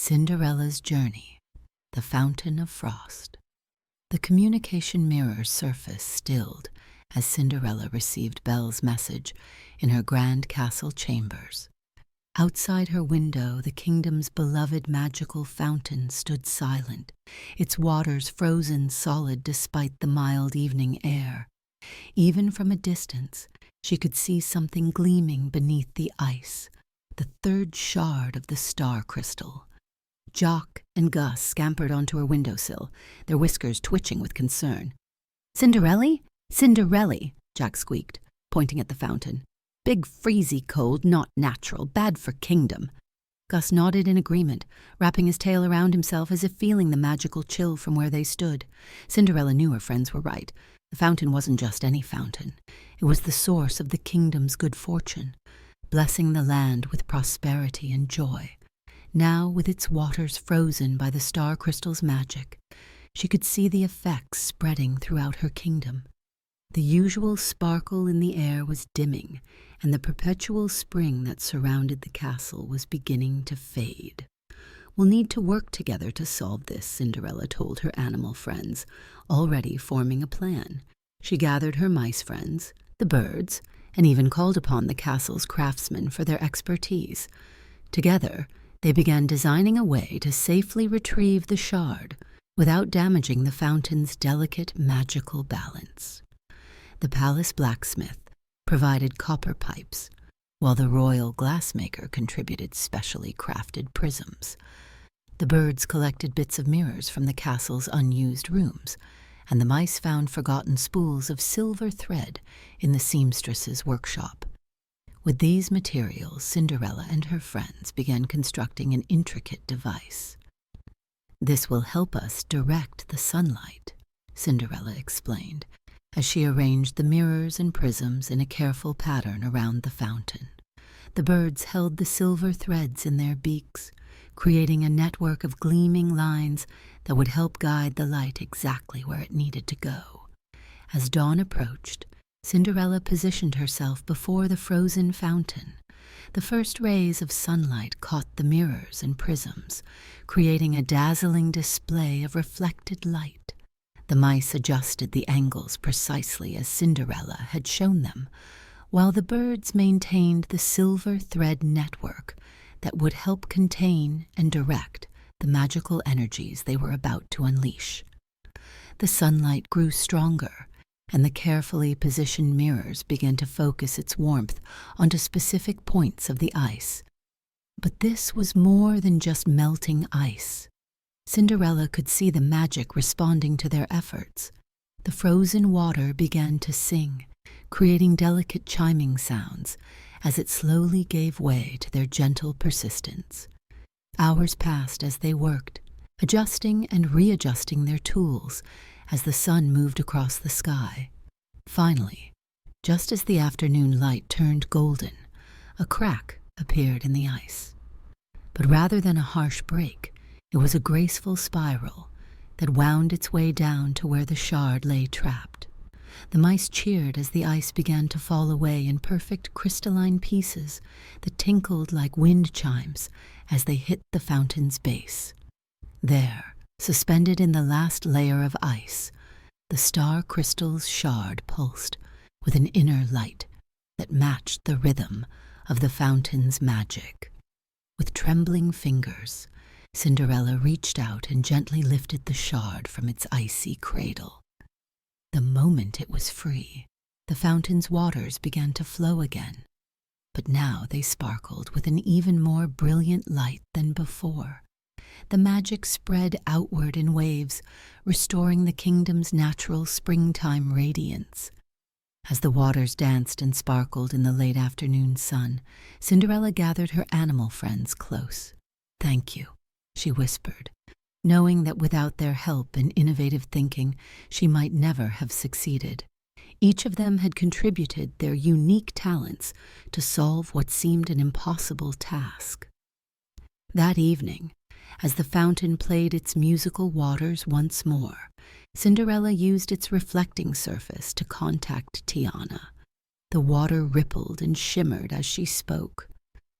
Cinderella's Journey, the Fountain of Frost. The communication mirror's surface stilled as Cinderella received Belle's message in her grand castle chambers. Outside her window, the kingdom's beloved magical fountain stood silent, its waters frozen solid despite the mild evening air. Even from a distance, she could see something gleaming beneath the ice, the third shard of the star crystal. Jock and Gus scampered onto her windowsill, their whiskers twitching with concern. "Cinderella? Cinderella," Jack squeaked, pointing at the fountain. "Big freezy cold, not natural, bad for kingdom." Gus nodded in agreement, wrapping his tail around himself as if feeling the magical chill from where they stood. Cinderella knew her friends were right. The fountain wasn't just any fountain. It was the source of the kingdom's good fortune, blessing the land with prosperity and joy. Now, with its waters frozen by the star crystal's magic, she could see the effects spreading throughout her kingdom. The usual sparkle in the air was dimming, and the perpetual spring that surrounded the castle was beginning to fade. "We'll need to work together to solve this," Cinderella told her animal friends, already forming a plan. She gathered her mice friends, the birds, and even called upon the castle's craftsmen for their expertise. Together, they began designing a way to safely retrieve the shard without damaging the fountain's delicate magical balance. The palace blacksmith provided copper pipes, while the royal glassmaker contributed specially crafted prisms. The birds collected bits of mirrors from the castle's unused rooms, and the mice found forgotten spools of silver thread in the seamstress's workshop. With these materials, Cinderella and her friends began constructing an intricate device. "This will help us direct the sunlight," Cinderella explained, as she arranged the mirrors and prisms in a careful pattern around the fountain. The birds held the silver threads in their beaks, creating a network of gleaming lines that would help guide the light exactly where it needed to go. As dawn approached, Cinderella positioned herself before the frozen fountain. The first rays of sunlight caught the mirrors and prisms, creating a dazzling display of reflected light. The mice adjusted the angles precisely as Cinderella had shown them, while the birds maintained the silver thread network that would help contain and direct the magical energies they were about to unleash. The sunlight grew stronger, and the carefully positioned mirrors began to focus its warmth onto specific points of the ice. But this was more than just melting ice. Cinderella could see the magic responding to their efforts. The frozen water began to sing, creating delicate chiming sounds as it slowly gave way to their gentle persistence. Hours passed as they worked, adjusting and readjusting their tools as the sun moved across the sky. Finally, just as the afternoon light turned golden, a crack appeared in the ice. But rather than a harsh break, it was a graceful spiral that wound its way down to where the shard lay trapped. The mice cheered as the ice began to fall away in perfect crystalline pieces that tinkled like wind chimes as they hit the fountain's base. There, suspended in the last layer of ice, the star crystal's shard pulsed with an inner light that matched the rhythm of the fountain's magic. With trembling fingers, Cinderella reached out and gently lifted the shard from its icy cradle. The moment it was free, the fountain's waters began to flow again, but now they sparkled with an even more brilliant light than before. The magic spread outward in waves, restoring the kingdom's natural springtime radiance. As the waters danced and sparkled in the late afternoon sun, Cinderella gathered her animal friends close. "Thank you," she whispered, knowing that without their help and innovative thinking, she might never have succeeded. Each of them had contributed their unique talents to solve what seemed an impossible task. That evening, as the fountain played its musical waters once more, Cinderella used its reflecting surface to contact Tiana. The water rippled and shimmered as she spoke.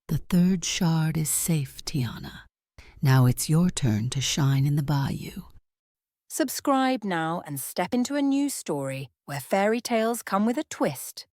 "The third shard is safe, Tiana. Now it's your turn to shine in the bayou. Subscribe now and step into a new story where fairy tales come with a twist.